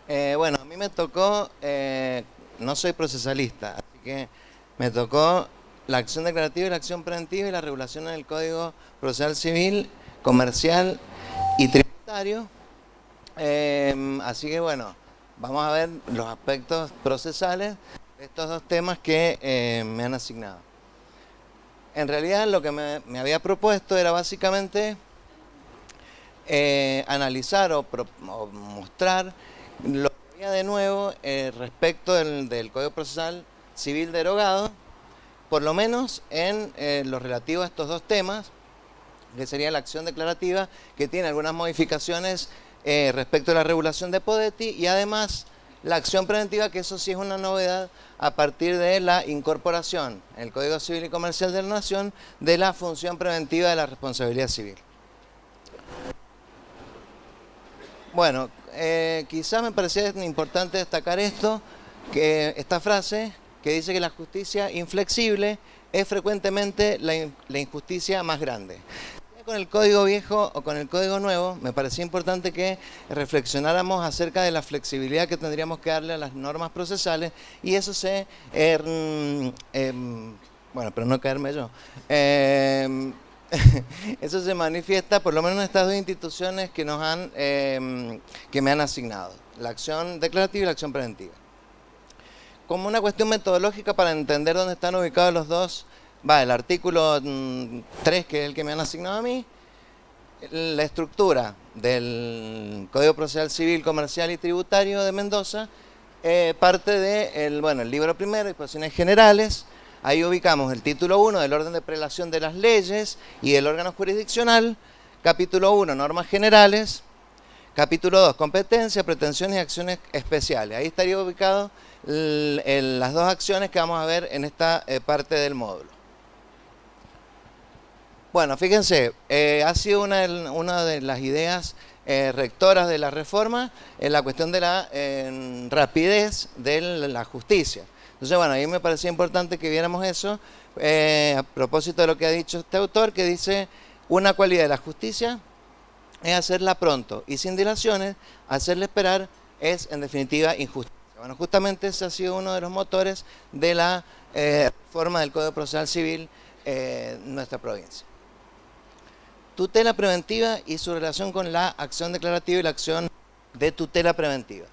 Bueno, a mí me tocó, no soy procesalista, así que me tocó la acción declarativa y la acción preventiva y la regulación en el Código Procesal Civil, Comercial y Tributario. Así que bueno, vamos a ver los aspectos procesales de estos dos temas que me han asignado. En realidad lo que me había propuesto era básicamente analizar o mostrar lo que había de nuevo respecto del Código Procesal Civil derogado, por lo menos en lo relativo a estos dos temas, que sería la acción declarativa, que tiene algunas modificaciones respecto a la regulación de Podetti, y además la acción preventiva, que eso sí es una novedad a partir de la incorporación en el Código Civil y Comercial de la Nación de la función preventiva de la responsabilidad civil. Bueno, quizás me parecía importante destacar esta frase que dice que la justicia inflexible es frecuentemente la injusticia más grande. Con el Código Viejo o con el Código Nuevo, me parecía importante que reflexionáramos acerca de la flexibilidad que tendríamos que darle a las normas procesales, y eso bueno, pero no caerme yo. Eso se manifiesta por lo menos en estas dos instituciones que me han asignado, la acción declarativa y la acción preventiva. Como una cuestión metodológica para entender dónde están ubicados los dos, el artículo 3, que es el que me han asignado a mí, la estructura del Código Procesal Civil, Comercial y Tributario de Mendoza, parte del el libro primero, disposiciones generales. Ahí ubicamos el título 1 del orden de prelación de las leyes y del órgano jurisdiccional, capítulo 1, normas generales, capítulo 2, competencia, pretensiones y acciones especiales. Ahí estaría ubicado las dos acciones que vamos a ver en esta parte del módulo. Bueno, fíjense, ha sido una de las ideas rectoras de la reforma en la cuestión de la rapidez de la justicia. Entonces, bueno, ahí me parecía importante que viéramos eso a propósito de lo que ha dicho este autor, que dice: una cualidad de la justicia es hacerla pronto y sin dilaciones, hacerla esperar es, en definitiva, injusticia. Bueno, justamente ese ha sido uno de los motores de la reforma del Código Procesal Civil en nuestra provincia. Tutela preventiva y su relación con la acción declarativa y la acción de tutela preventiva.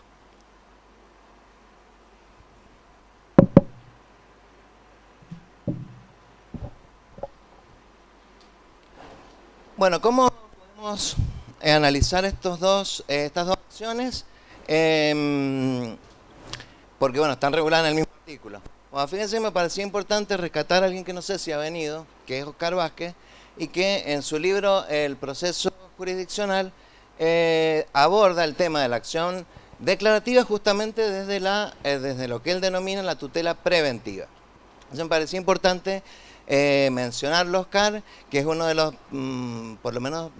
Bueno, ¿cómo podemos analizar estas dos acciones? Porque, bueno, están reguladas en el mismo artículo. Bueno, fíjense, me parecía importante rescatar a alguien que no sé si ha venido, que es Oscar Vázquez, y que en su libro El proceso jurisdiccional aborda el tema de la acción declarativa justamente desde lo que él denomina la tutela preventiva. Entonces me parecía importante mencionarlo, Oscar, que es uno de los, por lo menos,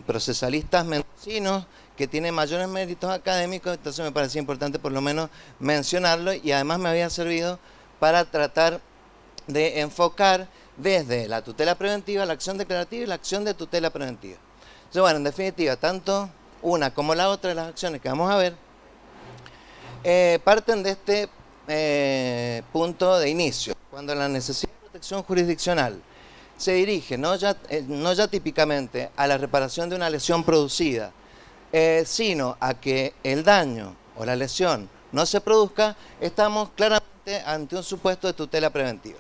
procesalistas mendocinos que tiene mayores méritos académicos. Entonces me parecía importante por lo menos mencionarlo, y además me había servido para tratar de enfocar desde la tutela preventiva, la acción declarativa y la acción de tutela preventiva. Entonces, bueno, en definitiva, tanto una como la otra de las acciones que vamos a ver parten de este punto de inicio, cuando la necesidad de protección jurisdiccional se dirige no ya típicamente a la reparación de una lesión producida, sino a que el daño o la lesión no se produzca, estamos claramente ante un supuesto de tutela preventiva.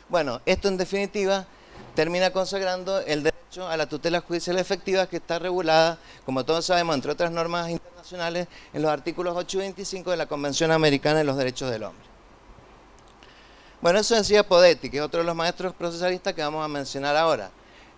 Bueno, esto en definitiva termina consagrando el derecho a la tutela judicial efectiva, que está regulada, como todos sabemos, entre otras normas internacionales, en los artículos 8 y 25 de la Convención Americana de los Derechos del Hombre. Bueno, eso decía Podetti, que es otro de los maestros procesalistas que vamos a mencionar ahora.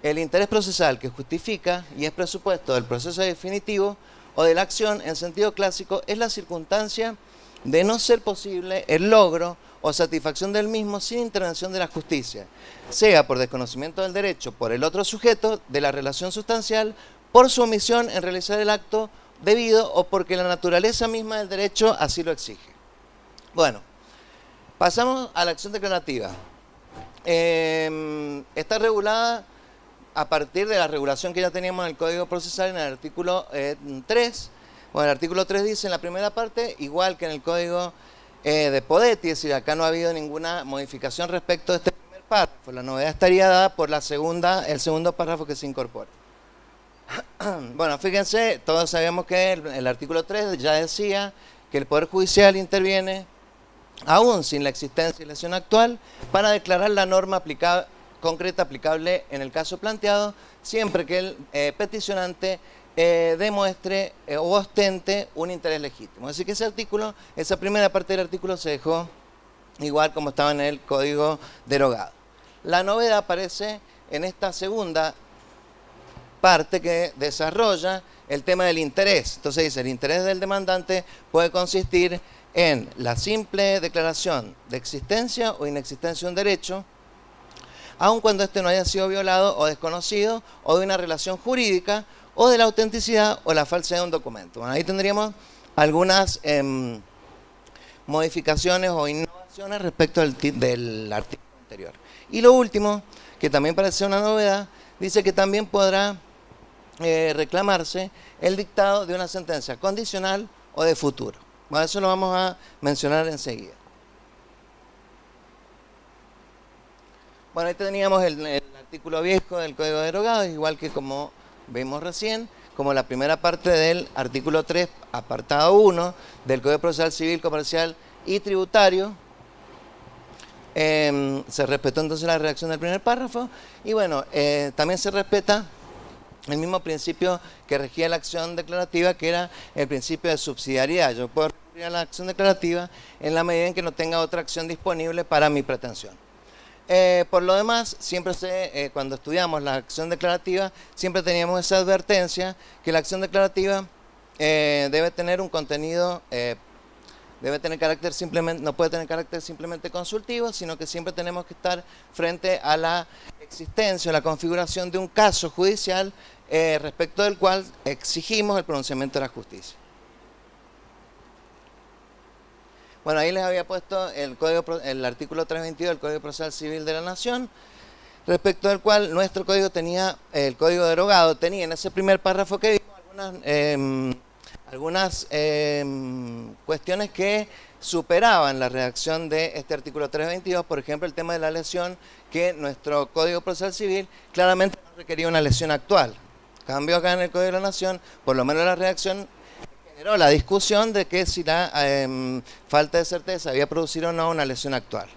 El interés procesal que justifica y es presupuesto del proceso definitivo o de la acción en sentido clásico es la circunstancia de no ser posible el logro o satisfacción del mismo sin intervención de la justicia, sea por desconocimiento del derecho por el otro sujeto de la relación sustancial, por su omisión en realizar el acto debido o porque la naturaleza misma del derecho así lo exige. Bueno, pasamos a la acción declarativa. Está regulada a partir de la regulación que ya teníamos en el Código Procesal en el artículo 3, Bueno, el artículo 3 dice en la primera parte, igual que en el código de Podetti, es decir, acá no ha habido ninguna modificación respecto de este primer párrafo. La novedad estaría dada por el segundo párrafo que se incorpora. Bueno, fíjense, todos sabemos que el artículo 3 ya decía que el Poder Judicial interviene, aún sin la existencia y lesión actual, para declarar la norma concreta aplicable en el caso planteado, siempre que el peticionante demuestre o ostente un interés legítimo. Así que esa primera parte del artículo se dejó igual como estaba en el código derogado. La novedad aparece en esta segunda parte que desarrolla el tema del interés. Entonces dice, el interés del demandante puede consistir en la simple declaración de existencia o inexistencia de un derecho, aun cuando éste no haya sido violado o desconocido, o de una relación jurídica, o de la autenticidad o la falsedad de un documento. Bueno, ahí tendríamos algunas modificaciones o innovaciones respecto del artículo anterior. Y lo último, que también parece una novedad, dice que también podrá reclamarse el dictado de una sentencia condicional o de futuro. Bueno, eso lo vamos a mencionar enseguida. Bueno, ahí teníamos el artículo viejo del Código Derogado, igual que como vimos recién, como la primera parte del artículo 3, apartado 1, del Código Procesal Civil, Comercial y Tributario. Se respetó entonces la redacción del primer párrafo, y bueno, también se respeta el mismo principio que regía la acción declarativa, que era el principio de subsidiariedad. Yo puedo recurrir a la acción declarativa en la medida en que no tenga otra acción disponible para mi pretensión. Por lo demás, siempre cuando estudiamos la acción declarativa, siempre teníamos esa advertencia que la acción declarativa debe tener un contenido, debe tener carácter no puede tener carácter simplemente consultivo, sino que siempre tenemos que estar frente a la existencia o la configuración de un caso judicial respecto del cual exigimos el pronunciamiento de la justicia. Bueno, ahí les había puesto el artículo 322 del Código Procesal Civil de la Nación, respecto del cual nuestro código tenía, el código derogado tenía en ese primer párrafo que vimos algunas cuestiones que superaban la redacción de este artículo 322, por ejemplo, el tema de la lesión, que nuestro Código Procesal Civil claramente no requería una lesión actual. Cambio acá en el Código de la Nación, por lo menos la redacción generó la discusión de que si la falta de certeza había producido o no una lesión actual.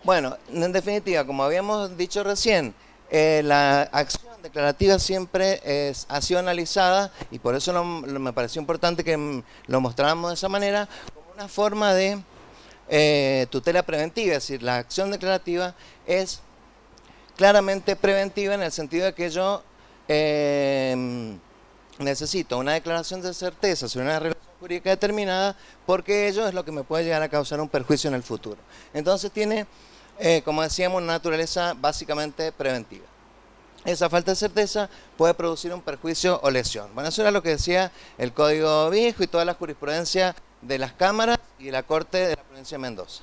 Bueno, en definitiva, como habíamos dicho recién, la acción declarativa siempre ha sido analizada, y por eso me pareció importante que lo mostráramos de esa manera, como una forma de tutela preventiva. Es decir, la acción declarativa es claramente preventiva en el sentido de que yo necesito una declaración de certeza sobre una relación jurídica determinada, porque ello es lo que me puede llegar a causar un perjuicio en el futuro. Entonces tiene, como decíamos, una naturaleza básicamente preventiva. Esa falta de certeza puede producir un perjuicio o lesión. Bueno, eso era lo que decía el Código Viejo y toda la jurisprudencia de las cámaras y de la Corte de la Provincia de Mendoza.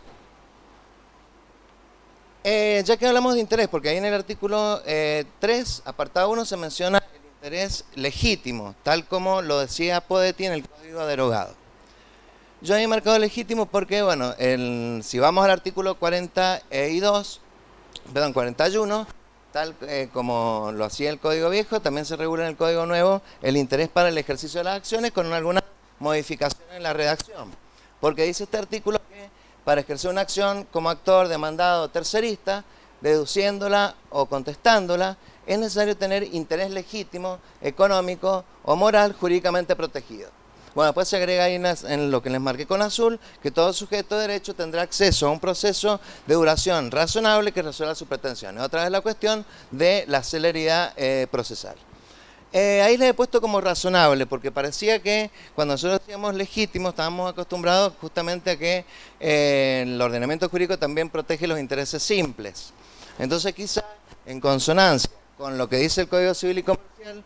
Ya que hablamos de interés, porque ahí en el artículo 3, apartado 1, se menciona el interés legítimo, tal como lo decía Podetti en el Código derogado. Yo he marcado legítimo porque, bueno, si vamos al artículo 41, tal como lo hacía el Código Viejo, también se regula en el Código Nuevo el interés para el ejercicio de las acciones, con alguna modificación en la redacción. Porque dice este artículo que para ejercer una acción como actor, demandado o tercerista, deduciéndola o contestándola, es necesario tener interés legítimo, económico o moral jurídicamente protegido. Bueno, después se agrega ahí en lo que les marqué con azul, que todo sujeto de derecho tendrá acceso a un proceso de duración razonable que resuelva sus pretensiones. Otra vez la cuestión de la celeridad procesal. Ahí les he puesto como razonable, porque parecía que cuando nosotros decíamos legítimo, estábamos acostumbrados justamente a que el ordenamiento jurídico también protege los intereses simples. Entonces quizá en consonancia con lo que dice el Código Civil y Comercial,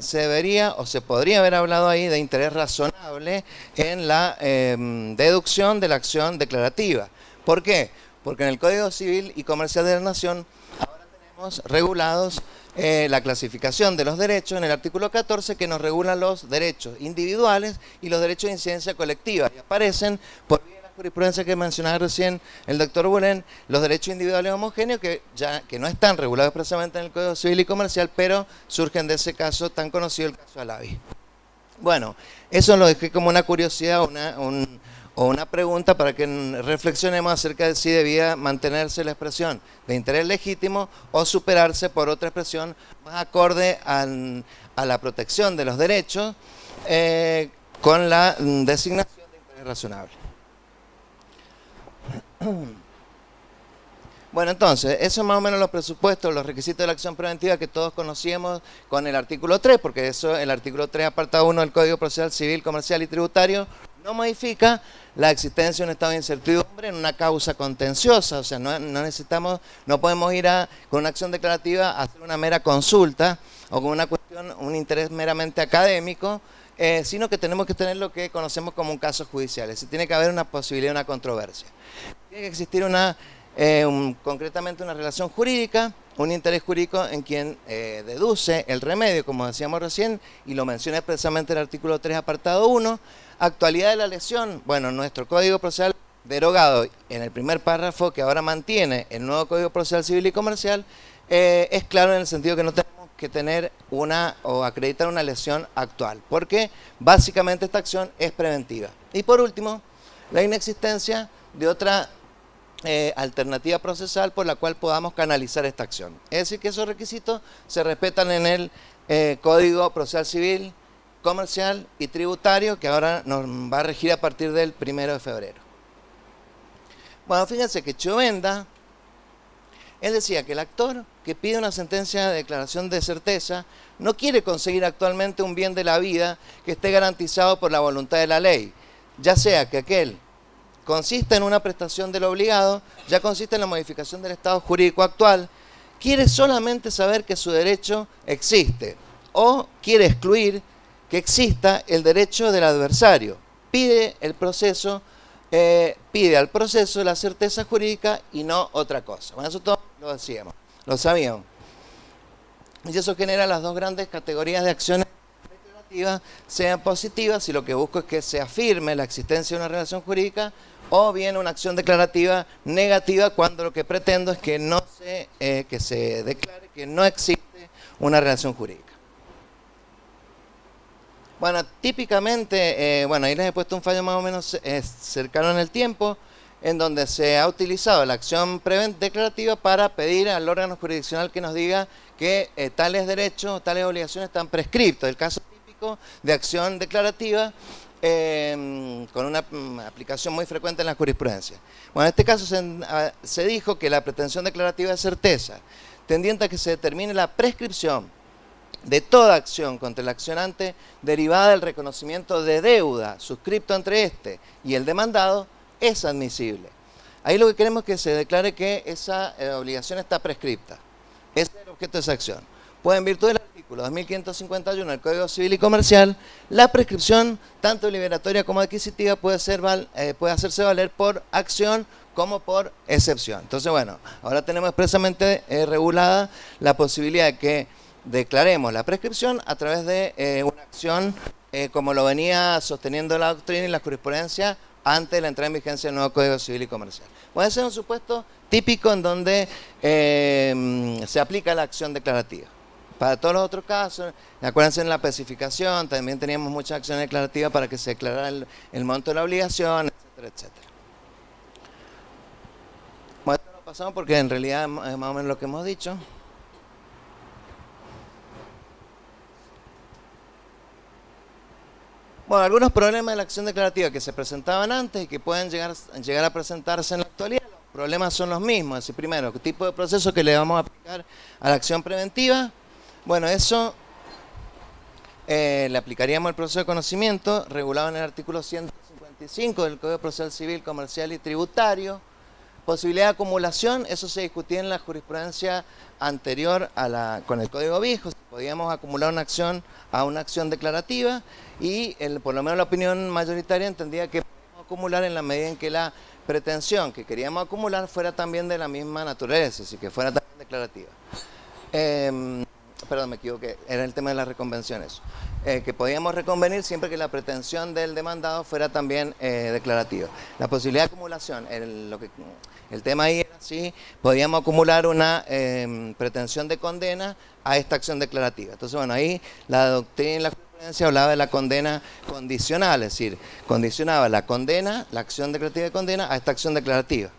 se debería o se podría haber hablado ahí de interés razonable en la deducción de la acción declarativa. ¿Por qué? Porque en el Código Civil y Comercial de la Nación ahora tenemos regulados la clasificación de los derechos en el artículo 14, que nos regula los derechos individuales y los derechos de incidencia colectiva. Y aparecen, por vía de la jurisprudencia que mencionaba recién el doctor Bulén, los derechos individuales homogéneos que no están regulados expresamente en el Código Civil y Comercial, pero surgen de ese caso tan conocido, el caso Alavi. Bueno, eso lo dejé como una curiosidad o una pregunta para que reflexionemos acerca de si debía mantenerse la expresión de interés legítimo o superarse por otra expresión más acorde a la protección de los derechos con la designación de interés razonable. Bueno, entonces, eso es más o menos los presupuestos, los requisitos de la acción preventiva que todos conocíamos con el artículo 3, porque eso, el artículo 3, apartado 1 del Código Procesal Civil, Comercial y Tributario, no modifica la existencia de un estado de incertidumbre en una causa contenciosa. O sea, no podemos ir con una acción declarativa a hacer una mera consulta o con una cuestión, un interés meramente académico, sino que tenemos que tener lo que conocemos como un caso judicial. Es decir, tiene que haber una posibilidad de una controversia. Tiene que existir concretamente una relación jurídica, un interés jurídico en quien deduce el remedio, como decíamos recién, y lo menciona expresamente el artículo 3, apartado 1. Actualidad de la lesión, bueno, nuestro Código Procesal derogado en el primer párrafo, que ahora mantiene el nuevo Código Procesal Civil y Comercial, es claro en el sentido que no tenemos que tener o acreditar una lesión actual, porque básicamente esta acción es preventiva. Y por último, la inexistencia de otra alternativa procesal por la cual podamos canalizar esta acción. Es decir, que esos requisitos se respetan en el Código Procesal Civil, Comercial y Tributario, que ahora nos va a regir a partir del 1 de febrero. Bueno, fíjense que Chovenda, él decía que el actor que pide una sentencia de declaración de certeza no quiere conseguir actualmente un bien de la vida que esté garantizado por la voluntad de la ley, ya sea que aquel consiste en una prestación del obligado, ya consiste en la modificación del estado jurídico actual, quiere solamente saber que su derecho existe, o quiere excluir que exista el derecho del adversario. Pide al proceso la certeza jurídica y no otra cosa. Bueno, eso todos lo decíamos, lo sabíamos. Y eso genera las dos grandes categorías de acciones declarativas, sean positivas, si lo que busco es que se afirme la existencia de una relación jurídica, o bien una acción declarativa negativa cuando lo que pretendo es que que se declare que no existe una relación jurídica. Bueno, típicamente, ahí les he puesto un fallo más o menos cercano en el tiempo, en donde se ha utilizado la acción declarativa para pedir al órgano jurisdiccional que nos diga que tales derechos, tales obligaciones están prescriptos. El caso típico de acción declarativa con una aplicación muy frecuente en la jurisprudencia. Bueno, en este caso se dijo que la pretensión declarativa de certeza, tendiente a que se determine la prescripción de toda acción contra el accionante derivada del reconocimiento de deuda suscripto entre este y el demandado, es admisible. Ahí lo que queremos es que se declare que esa obligación está prescripta. Ese es el objeto de esa acción. Pues en virtud del artículo 2551 del Código Civil y Comercial, la prescripción, tanto liberatoria como adquisitiva, puede hacerse valer por acción como por excepción. Entonces, bueno, ahora tenemos expresamente regulada la posibilidad de que declaremos la prescripción a través de una acción como lo venía sosteniendo la doctrina y la jurisprudencia antes de la entrada en vigencia del nuevo Código Civil y Comercial. Puede ser un supuesto típico en donde se aplica la acción declarativa. Para todos los otros casos, acuérdense en la especificación, también teníamos muchas acciones declarativas para que se declarara el monto de la obligación, etcétera, etcétera. Bueno, esto lo pasamos porque en realidad es más o menos lo que hemos dicho. Bueno, algunos problemas de la acción declarativa que se presentaban antes y que pueden llegar a presentarse en la actualidad. Los problemas son los mismos. Es decir, primero, ¿qué tipo de proceso que le vamos a aplicar a la acción preventiva? Bueno, eso le aplicaríamos el proceso de conocimiento regulado en el artículo 155 del Código Procesal Civil, Comercial y Tributario. Posibilidad de acumulación, eso se discutía en la jurisprudencia anterior con el Código Viejo, si podíamos acumular una acción a una acción declarativa, y por lo menos la opinión mayoritaria entendía que podíamos acumular en la medida en que la pretensión que queríamos acumular fuera también de la misma naturaleza, así que fuera también declarativa. Perdón, me equivoqué, era el tema de las reconvenciones. Que podíamos reconvenir siempre que la pretensión del demandado fuera también declarativa. La posibilidad de acumulación, el tema ahí era si podíamos acumular una pretensión de condena a esta acción declarativa. Entonces, bueno, ahí la doctrina y la jurisprudencia hablaba de la condena condicional, es decir, condicionaba la condena, la acción declarativa de condena a esta acción declarativa.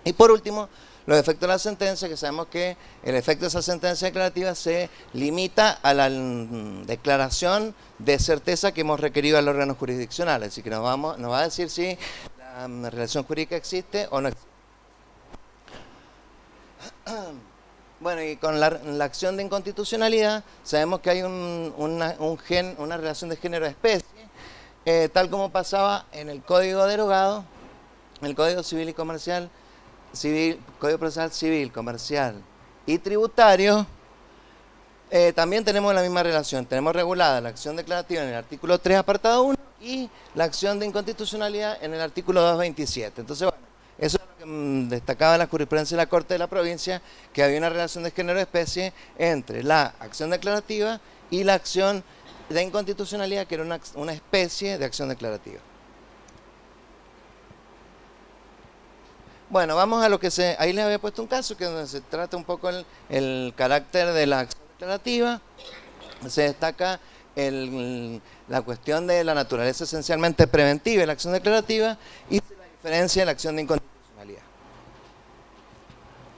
Y por último, los efectos de la sentencia, que sabemos que el efecto de esa sentencia declarativa se limita a la declaración de certeza que hemos requerido al órgano jurisdiccional. Así que nos va a decir si la relación jurídica existe o no existe. Bueno, y con la acción de inconstitucionalidad sabemos que hay una relación de género-especie, tal como pasaba en el Código derogado, en el Código Civil y Comercial, Código Procesal Civil, Comercial y Tributario. También tenemos la misma relación. Tenemos regulada la acción declarativa en el artículo 3, apartado 1, y la acción de inconstitucionalidad en el artículo 227. Entonces, bueno, eso es lo que destacaba la jurisprudencia de la Corte de la Provincia, que había una relación de género-especie entre la acción declarativa y la acción de inconstitucionalidad, que era una especie de acción declarativa. Bueno, vamos a lo que ahí les había puesto un caso que donde se trata un poco el carácter de la acción declarativa. Se destaca la cuestión de la naturaleza esencialmente preventiva de la acción declarativa y la diferencia de la acción de inconstitucionalidad.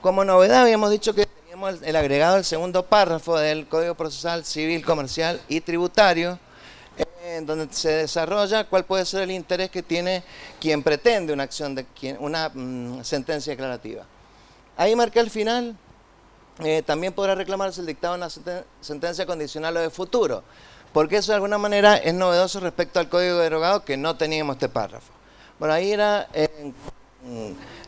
Como novedad habíamos dicho que teníamos el agregado del segundo párrafo del Código Procesal Civil, Comercial y Tributario, en donde se desarrolla cuál puede ser el interés que tiene quien pretende una sentencia declarativa. Ahí marqué al final, también podrá reclamarse el dictado de una sentencia condicional o de futuro, porque eso de alguna manera es novedoso respecto al Código derogado, que no teníamos este párrafo. Bueno, ahí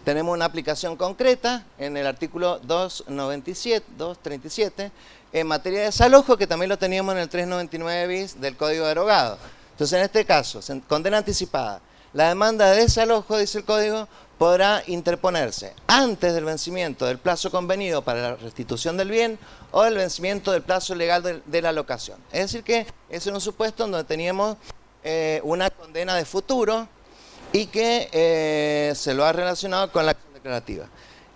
tenemos una aplicación concreta en el artículo 237, en materia de desalojo, que también lo teníamos en el 399 bis del Código derogado. Entonces, en este caso, condena anticipada. La demanda de desalojo, dice el Código, podrá interponerse antes del vencimiento del plazo convenido para la restitución del bien o el vencimiento del plazo legal de la locación. Es decir que ese era un supuesto en donde teníamos una condena de futuro y que se lo ha relacionado con la acción declarativa.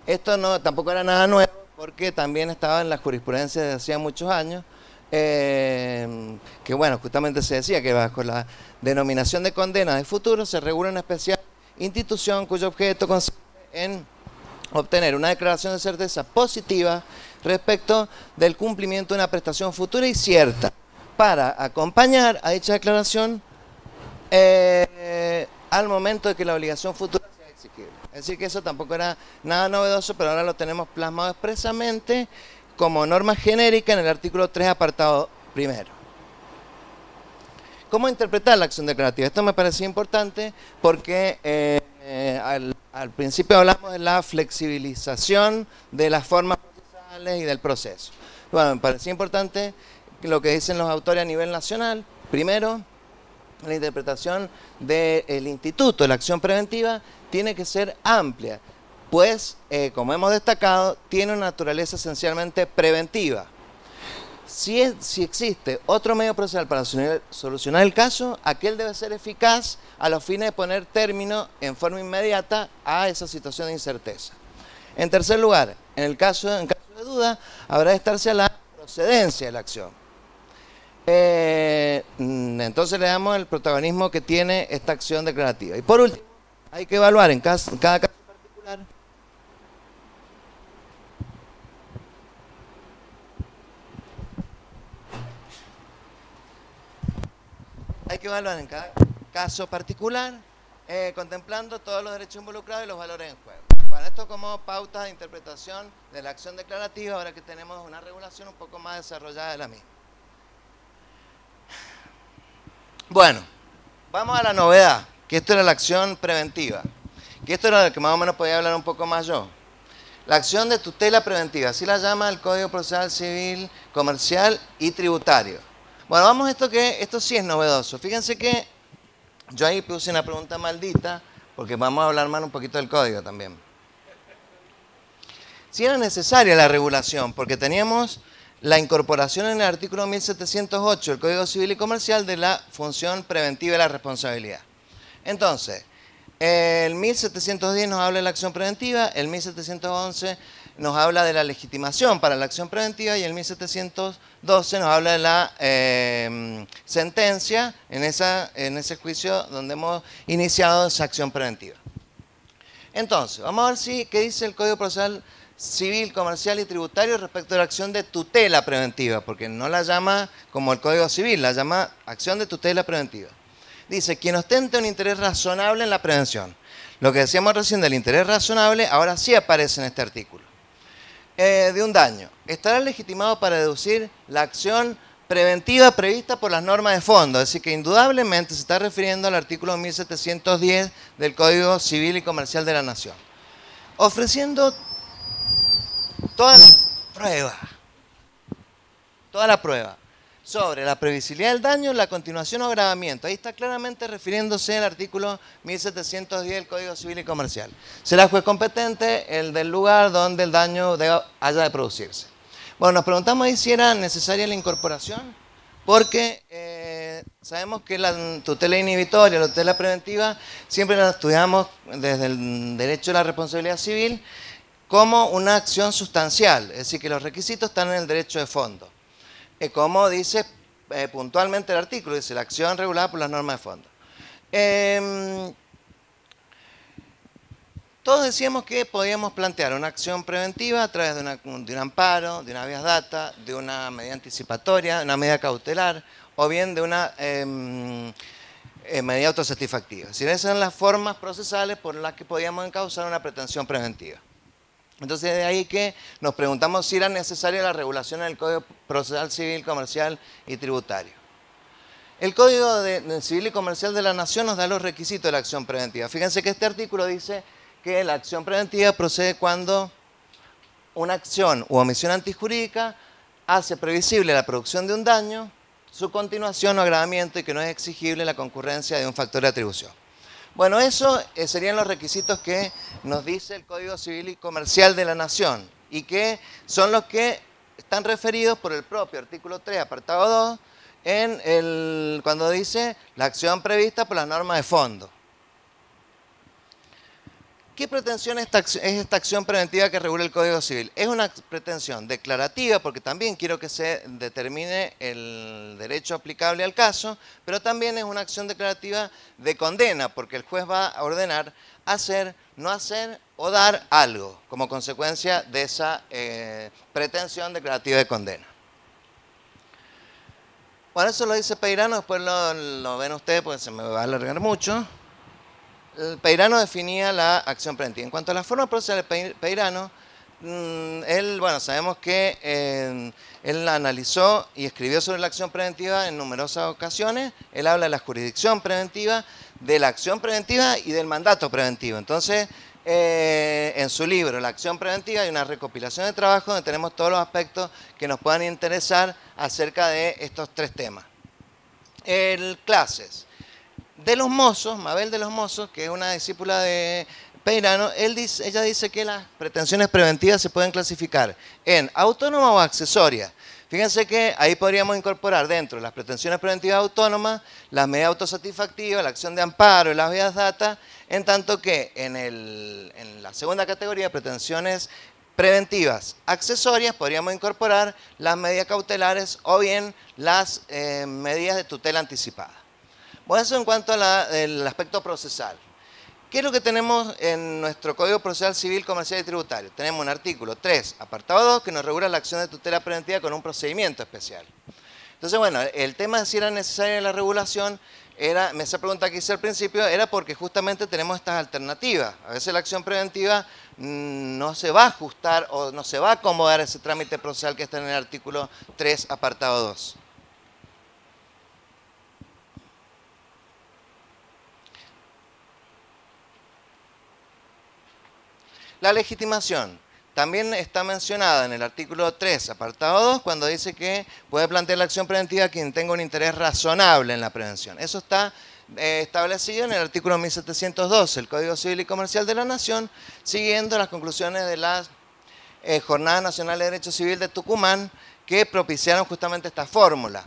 Esto tampoco era nada nuevo, porque también estaba en la jurisprudencia desde hacía muchos años, que bueno, justamente se decía que bajo la denominación de condena de futuro se regula una especial institución cuyo objeto consiste en obtener una declaración de certeza positiva respecto del cumplimiento de una prestación futura y cierta, para acompañar a dicha declaración al momento de que la obligación futura sea exigible. Es decir, que eso tampoco era nada novedoso, pero ahora lo tenemos plasmado expresamente como norma genérica en el artículo 3, apartado primero. ¿Cómo interpretar la acción declarativa? Esto me parecía importante porque al principio hablamos de la flexibilización de las formas procesales y del proceso. Bueno, me parecía importante lo que dicen los autores a nivel nacional. Primero, la interpretación del instituto de la acción preventiva tiene que ser amplia, pues, como hemos destacado, tiene una naturaleza esencialmente preventiva. Si existe otro medio procesal para solucionar el caso, aquel debe ser eficaz a los fines de poner término en forma inmediata a esa situación de incerteza. En tercer lugar, en caso de duda, habrá de estarse a la procedencia de la acción. Entonces le damos el protagonismo que tiene esta acción declarativa. Y por último, hay que evaluar en cada caso particular contemplando todos los derechos involucrados y los valores en juego. Bueno, esto como pautas de interpretación de la acción declarativa, ahora que tenemos una regulación un poco más desarrollada de la misma. Bueno, vamos a la novedad, que esto era la acción preventiva, que esto era lo que más o menos podía hablar un poco más yo. La acción de tutela preventiva, así la llama el Código Procesal Civil, Comercial y Tributario. Bueno, vamos a esto sí es novedoso. Fíjense que yo ahí puse una pregunta maldita, porque vamos a hablar más un poquito del código también. si era necesaria la regulación, porque teníamos la incorporación en el artículo 1708 del Código Civil y Comercial de la función preventiva de la responsabilidad. Entonces, el 1710 nos habla de la acción preventiva, el 1711 nos habla de la legitimación para la acción preventiva y el 1712 nos habla de la sentencia en ese juicio donde hemos iniciado esa acción preventiva. Entonces, vamos a ver qué dice el Código Procesal Civil, Comercial y Tributario respecto a la acción de tutela preventiva, porque no la llama como el Código Civil, la llama acción de tutela preventiva. Dice, quien ostente un interés razonable en la prevención. Lo que decíamos recién del interés razonable, ahora sí aparece en este artículo. De un daño. Estará legitimado para deducir la acción preventiva prevista por las normas de fondo. Es decir, que indudablemente se está refiriendo al artículo 1710 del Código Civil y Comercial de la Nación. Ofreciendo toda la prueba sobre la previsibilidad del daño, la continuación o agravamiento. Ahí está claramente refiriéndose al artículo 1710 del Código Civil y Comercial. Será juez competente el del lugar donde el daño haya de producirse. Bueno, nos preguntamos ahí si era necesaria la incorporación, porque sabemos que la tutela inhibitoria, la tutela preventiva, siempre la estudiamos desde el derecho a la responsabilidad civil como una acción sustancial, es decir, que los requisitos están en el derecho de fondo. Como dice puntualmente el artículo, dice la acción regulada por las normas de fondo. Todos decíamos que podíamos plantear una acción preventiva a través de un amparo, de una habeas data, de una medida anticipatoria, de una medida cautelar o bien de una medida autosatisfactiva. Es decir, esas son las formas procesales por las que podíamos encauzar una pretensión preventiva. Entonces, de ahí que nos preguntamos si era necesaria la regulación en el Código Procesal Civil, Comercial y Tributario. El Código Civil y Comercial de la Nación nos da los requisitos de la acción preventiva. Fíjense que este artículo dice que la acción preventiva procede cuando una acción u omisión antijurídica hace previsible la producción de un daño, su continuación o agravamiento y que no es exigible la concurrencia de un factor de atribución. Bueno, eso serían los requisitos que nos dice el Código Civil y Comercial de la Nación y que son los que están referidos por el propio artículo 3, apartado 2, cuando dice la acción prevista por las normas de fondo. ¿Qué pretensión es esta acción preventiva que regula el Código Civil? Es una pretensión declarativa, porque también quiero que se determine el derecho aplicable al caso, pero también es una acción declarativa de condena, porque el juez va a ordenar hacer, no hacer o dar algo como consecuencia de esa pretensión declarativa de condena. Bueno, eso lo dice Peirano, después lo ven ustedes porque se me va a alargar mucho. Peirano definía la acción preventiva. En cuanto a la forma procesal de Peirano, sabemos que él analizó y escribió sobre la acción preventiva en numerosas ocasiones. Él habla de la jurisdicción preventiva, de la acción preventiva y del mandato preventivo. Entonces, en su libro, La acción preventiva, hay una recopilación de trabajo donde tenemos todos los aspectos que nos puedan interesar acerca de estos tres temas. Clases. De los Mozos, Mabel de los Mozos, que es una discípula de Peirano, ella dice que las pretensiones preventivas se pueden clasificar en autónoma o accesorias. Fíjense que ahí podríamos incorporar dentro de las pretensiones preventivas autónomas, las medidas autosatisfactivas, la acción de amparo y las habeas data, en tanto que en la segunda categoría, pretensiones preventivas accesorias, podríamos incorporar las medidas cautelares o bien las medidas de tutela anticipada. Bueno, eso en cuanto al aspecto procesal. ¿Qué es lo que tenemos en nuestro Código Procesal Civil, Comercial y Tributario? Tenemos un artículo 3, apartado 2, que nos regula la acción de tutela preventiva con un procedimiento especial. Entonces, bueno, el tema de si era necesaria la regulación, esa pregunta que hice al principio, era porque justamente tenemos estas alternativas. A veces la acción preventiva no se va a ajustar o no se va a acomodar a ese trámite procesal que está en el artículo 3, apartado 2. La legitimación también está mencionada en el artículo 3, apartado 2, cuando dice que puede plantear la acción preventiva quien tenga un interés razonable en la prevención. Eso está establecido en el artículo 1712 del Código Civil y Comercial de la Nación, siguiendo las conclusiones de la Jornada Nacional de Derecho Civil de Tucumán, que propiciaron justamente esta fórmula.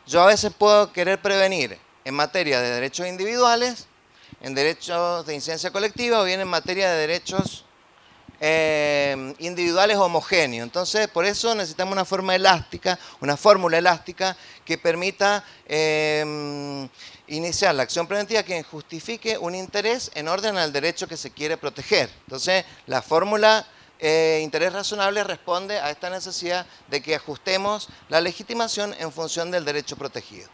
Yo a veces puedo querer prevenir en materia de derechos individuales, en derechos de incidencia colectiva o bien en materia de derechos individuales homogéneos. Entonces, por eso necesitamos una forma elástica, una fórmula elástica que permita iniciar la acción preventiva que justifique un interés en orden al derecho que se quiere proteger. Entonces, la fórmula interés razonable responde a esta necesidad de que ajustemos la legitimación en función del derecho protegido.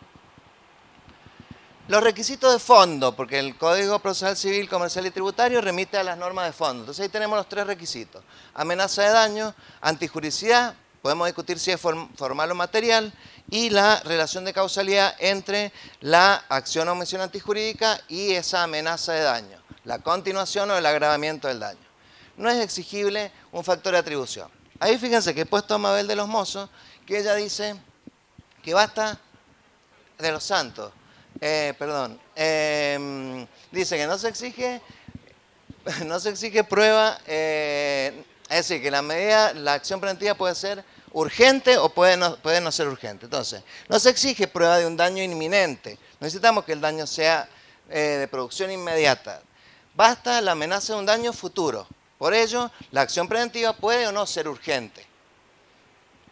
Los requisitos de fondo, porque el Código Procesal Civil, Comercial y Tributario remite a las normas de fondo. Entonces ahí tenemos los tres requisitos. Amenaza de daño, antijuricidad, podemos discutir si es formal o material, y la relación de causalidad entre la acción o omisión antijurídica y esa amenaza de daño, la continuación o el agravamiento del daño. No es exigible un factor de atribución. Ahí fíjense que he puesto a Mabel de los Mozos, que ella dice que basta de los Santos. Dice que no se exige prueba, es decir, que la acción preventiva puede ser urgente o puede no ser urgente. Entonces, no se exige prueba de un daño inminente. Necesitamos que el daño sea de producción inmediata. Basta la amenaza de un daño futuro. Por ello, la acción preventiva puede o no ser urgente.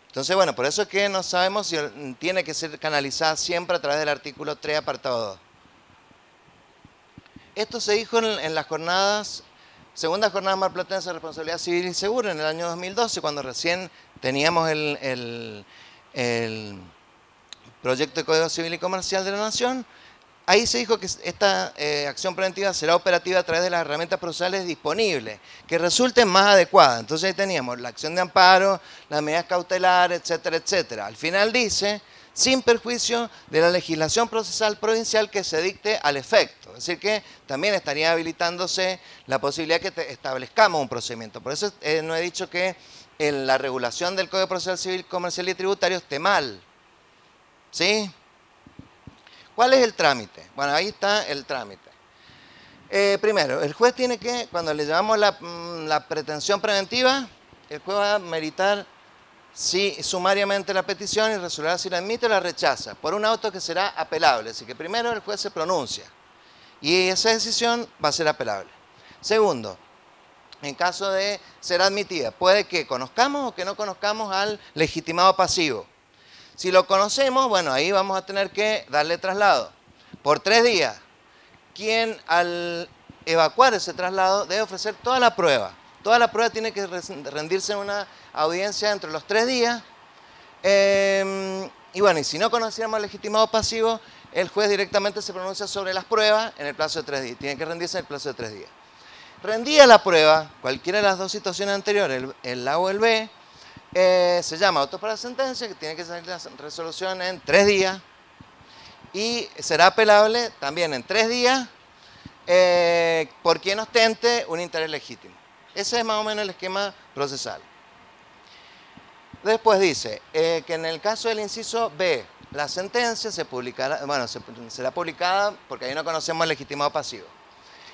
Entonces, bueno, por eso es que no sabemos si tiene que ser canalizada siempre a través del artículo 3, apartado 2. Esto se dijo en las segunda jornada marplatense de responsabilidad civil y segura en el año 2012, cuando recién teníamos el proyecto de Código Civil y Comercial de la Nación. Ahí se dijo que esta acción preventiva será operativa a través de las herramientas procesales disponibles, que resulten más adecuadas. Entonces ahí teníamos la acción de amparo, las medidas cautelares, etcétera, etcétera. Al final dice, sin perjuicio de la legislación procesal provincial que se dicte al efecto. Es decir que también estaría habilitándose la posibilidad que establezcamos un procedimiento. Por eso no he dicho que en la regulación del Código Procesal Civil, Comercial y Tributario esté mal. ¿Sí? ¿Cuál es el trámite? Bueno, ahí está el trámite. Primero, el juez tiene que, cuando le llamamos la pretensión preventiva, el juez va a meritar sumariamente la petición y resolverá si la admite o la rechaza, por un auto que será apelable. Así que primero el juez se pronuncia y esa decisión va a ser apelable. Segundo, en caso de ser admitida, puede que conozcamos o que no conozcamos al legitimado pasivo. Si lo conocemos, bueno, ahí vamos a tener que darle traslado por 3 días. Quien al evacuar ese traslado debe ofrecer toda la prueba. Toda la prueba tiene que rendirse en una audiencia dentro de los 3 días. Y bueno, y si no conociéramos al legitimado pasivo, el juez directamente se pronuncia sobre las pruebas en el plazo de 3 días. Tiene que rendirse en el plazo de 3 días. Rendida la prueba, cualquiera de las dos situaciones anteriores, el A o el B, se llama auto para sentencia, que tiene que salir la resolución en 3 días y será apelable también en 3 días por quien ostente un interés legítimo. Ese es más o menos el esquema procesal. Después dice que en el caso del inciso B, la sentencia se publicará, bueno, será publicada porque ahí no conocemos el legitimado pasivo.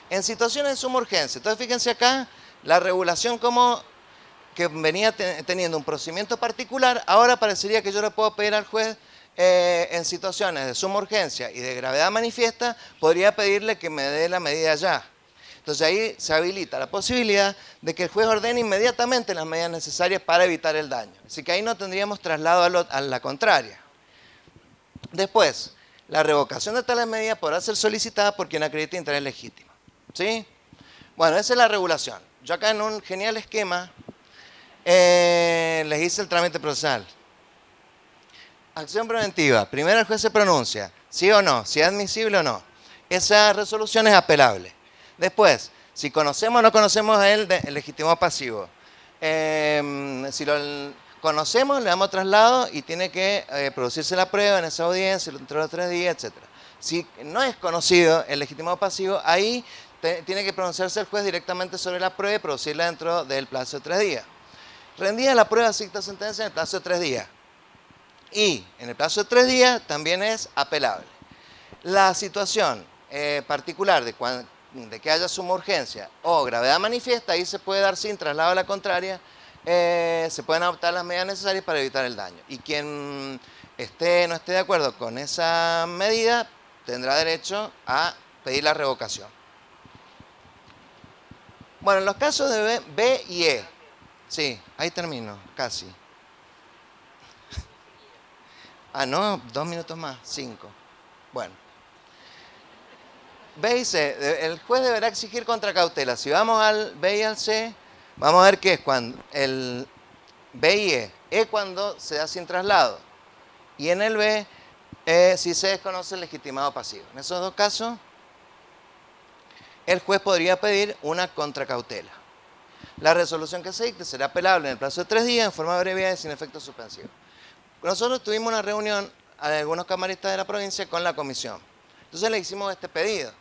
En situaciones de suma urgencia, entonces fíjense acá la regulación como que venía teniendo un procedimiento particular, ahora parecería que yo le puedo pedir al juez en situaciones de suma urgencia y de gravedad manifiesta, podría pedirle que me dé la medida ya. Entonces ahí se habilita la posibilidad de que el juez ordene inmediatamente las medidas necesarias para evitar el daño. Así que ahí no tendríamos traslado a la contraria. Después, la revocación de tales medidas podrá ser solicitada por quien acredite interés legítimo. ¿Sí? Bueno, esa es la regulación. Yo acá en un genial esquema les hice el trámite procesal. Acción preventiva. Primero el juez se pronuncia, sí o no, si es admisible o no. Esa resolución es apelable. Después, si conocemos o no conocemos el legitimado pasivo. Si lo conocemos, le damos traslado y tiene que producirse la prueba en esa audiencia dentro de los 3 días, etc. Si no es conocido el legitimado pasivo, ahí tiene que pronunciarse el juez directamente sobre la prueba y producirla dentro del plazo de 3 días. Rendida la prueba, se dicta sentencia en el plazo de 3 días. Y en el plazo de 3 días también es apelable. La situación particular de que haya suma urgencia o gravedad manifiesta, ahí se puede dar sin traslado a la contraria se pueden adoptar las medidas necesarias para evitar el daño. Y quien no esté de acuerdo con esa medida tendrá derecho a pedir la revocación. Bueno, en los casos de B y E, sí, ahí termino, casi. Ah, no, 2 minutos más, 5. Bueno. B y C, el juez deberá exigir contracautela. Si vamos al B y al C, vamos a ver que es cuando el B y E cuando se da sin traslado. Y en el B, si se desconoce el legitimado pasivo. En esos dos casos, el juez podría pedir una contracautela. La resolución que se dicte será apelable en el plazo de 3 días en forma abreviada y sin efecto suspensivo. Nosotros tuvimos una reunión a algunos camaristas de la provincia con la comisión. Entonces le hicimos este pedido,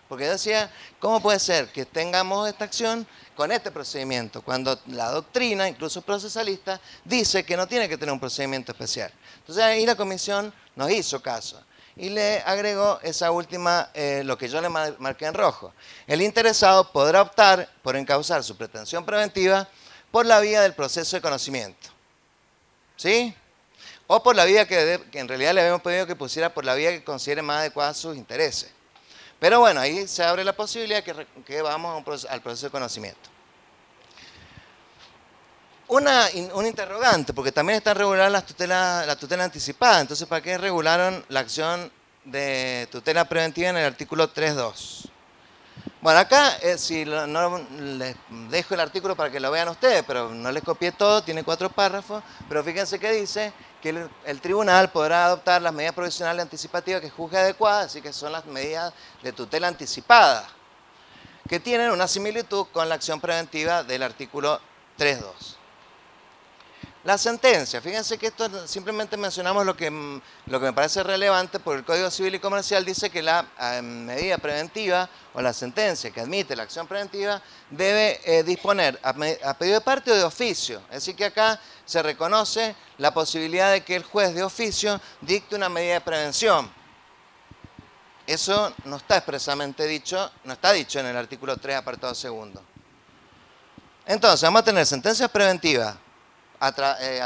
porque yo decía, ¿cómo puede ser que tengamos esta acción con este procedimiento? Cuando la doctrina, incluso procesalista, dice que no tiene que tener un procedimiento especial. Entonces ahí la comisión nos hizo caso y le agregó esa última, lo que yo le marqué en rojo. El interesado podrá optar por encauzar su pretensión preventiva por la vía del proceso de conocimiento. ¿Sí? O por la vía que en realidad le habíamos pedido que pusiera por la vía que considere más adecuada sus intereses. Pero bueno, ahí se abre la posibilidad que vamos al proceso de conocimiento. Un interrogante, porque también están reguladas la tutela anticipada. Entonces, ¿para qué regularon la acción de tutela preventiva en el artículo 3.2? Bueno, acá, si no les dejo el artículo para que lo vean ustedes, pero no les copié todo, tiene 4 párrafos, pero fíjense que dice que el tribunal podrá adoptar las medidas provisionales anticipativas que juzgue adecuadas, así que son las medidas de tutela anticipada, que tienen una similitud con la acción preventiva del artículo 3.2. La sentencia, fíjense que esto simplemente mencionamos lo que me parece relevante, porque el Código Civil y Comercial dice que la medida preventiva o la sentencia que admite la acción preventiva debe disponer a pedido de parte o de oficio. Es decir, que acá se reconoce la posibilidad de que el juez de oficio dicte una medida de prevención. Eso no está expresamente dicho, no está dicho en el artículo 3, apartado segundo. Entonces, vamos a tener sentencias preventivas a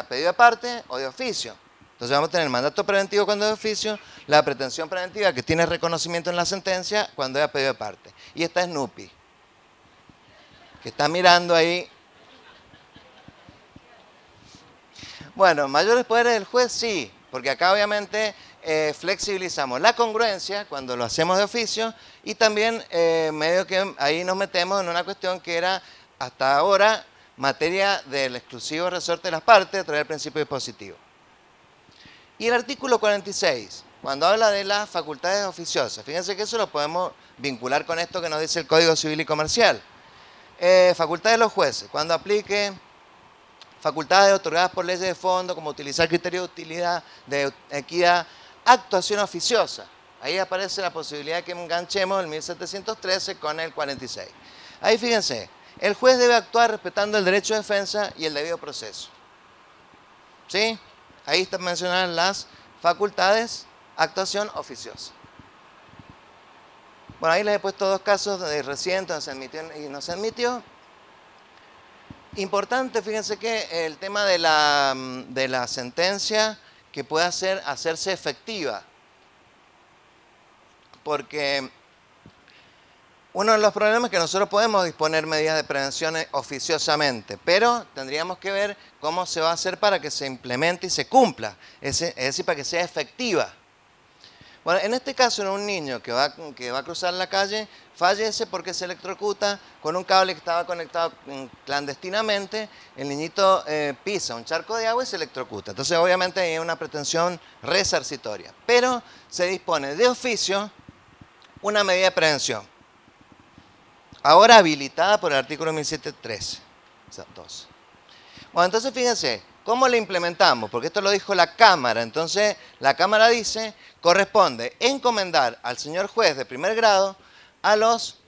pedido de parte o de oficio. Entonces vamos a tener el mandato preventivo cuando es de oficio, la pretensión preventiva que tiene reconocimiento en la sentencia cuando es a pedido de parte. Y esta es NUPI, que está mirando ahí. Bueno, mayores poderes del juez sí, porque acá obviamente flexibilizamos la congruencia cuando lo hacemos de oficio y también medio que ahí nos metemos en una cuestión que era hasta ahora materia del exclusivo resorte de las partes a través del principio dispositivo. Y el artículo 46, cuando habla de las facultades oficiosas, fíjense que eso lo podemos vincular con esto que nos dice el Código Civil y Comercial. Facultades de los jueces, cuando aplique facultades otorgadas por leyes de fondo, como utilizar criterios de utilidad, de equidad, actuación oficiosa. Ahí aparece la posibilidad de que enganchemos el 1713 con el 46. Ahí fíjense. El juez debe actuar respetando el derecho de defensa y el debido proceso. ¿Sí? Ahí están mencionadas las facultades, actuación oficiosa. Bueno, ahí les he puesto 2 casos de recientes, donde se admitió y no se admitió. Importante, fíjense que el tema de la sentencia que pueda hacerse efectiva. Porque uno de los problemas es que nosotros podemos disponer medidas de prevención oficiosamente, pero tendríamos que ver cómo se va a hacer para que se implemente y se cumpla, es decir, para que sea efectiva. Bueno, en este caso, en un niño que va a cruzar la calle, fallece porque se electrocuta con un cable que estaba conectado clandestinamente, el niñito pisa un charco de agua y se electrocuta. Entonces, obviamente, hay una pretensión resarcitoria, pero se dispone de oficio una medida de prevención. Ahora habilitada por el artículo 1713. Bueno, entonces fíjense, ¿cómo le implementamos? Porque esto lo dijo la Cámara. Entonces, la Cámara dice, corresponde encomendar al señor juez de primer grado, a los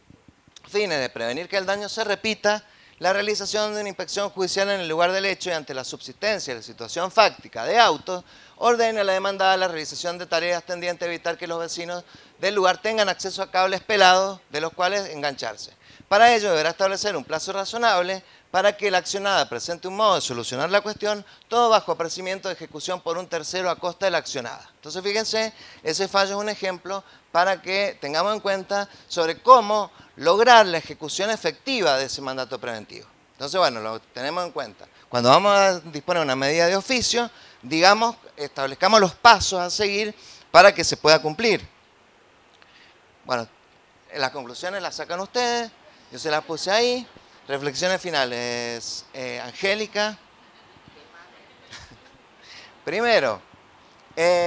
fines de prevenir que el daño se repita, la realización de una inspección judicial en el lugar del hecho y ante la subsistencia de la situación fáctica de autos, ordene a la demandada la realización de tareas tendientes a evitar que los vecinos del lugar tengan acceso a cables pelados de los cuales engancharse. Para ello deberá establecer un plazo razonable para que la accionada presente un modo de solucionar la cuestión, todo bajo apercibimiento de ejecución por un tercero a costa de la accionada. Entonces, fíjense, ese fallo es un ejemplo para que tengamos en cuenta sobre cómo lograr la ejecución efectiva de ese mandato preventivo. Entonces, bueno, lo tenemos en cuenta. Cuando vamos a disponer una medida de oficio, digamos, establezcamos los pasos a seguir para que se pueda cumplir. Bueno, las conclusiones las sacan ustedes, yo se las puse ahí. Reflexiones finales, Angélica. Primero,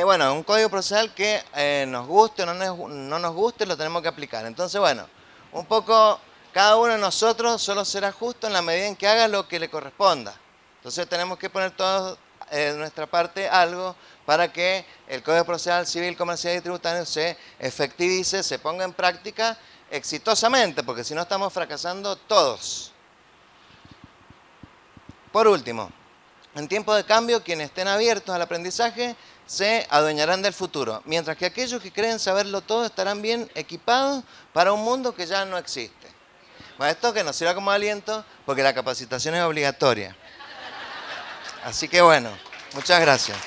bueno, un código procesal que nos guste o no nos guste, lo tenemos que aplicar. Entonces, bueno, un poco cada uno de nosotros solo será justo en la medida en que haga lo que le corresponda. Entonces tenemos que poner todos de nuestra parte algo para que el Código Procesal Civil, Comercial y Tributario se efectivice, se ponga en práctica exitosamente, porque si no estamos fracasando todos. Por último, en tiempo de cambio, quienes estén abiertos al aprendizaje se adueñarán del futuro, mientras que aquellos que creen saberlo todo estarán bien equipados para un mundo que ya no existe. Bueno, esto que nos sirva como aliento, porque la capacitación es obligatoria. Así que bueno, muchas gracias.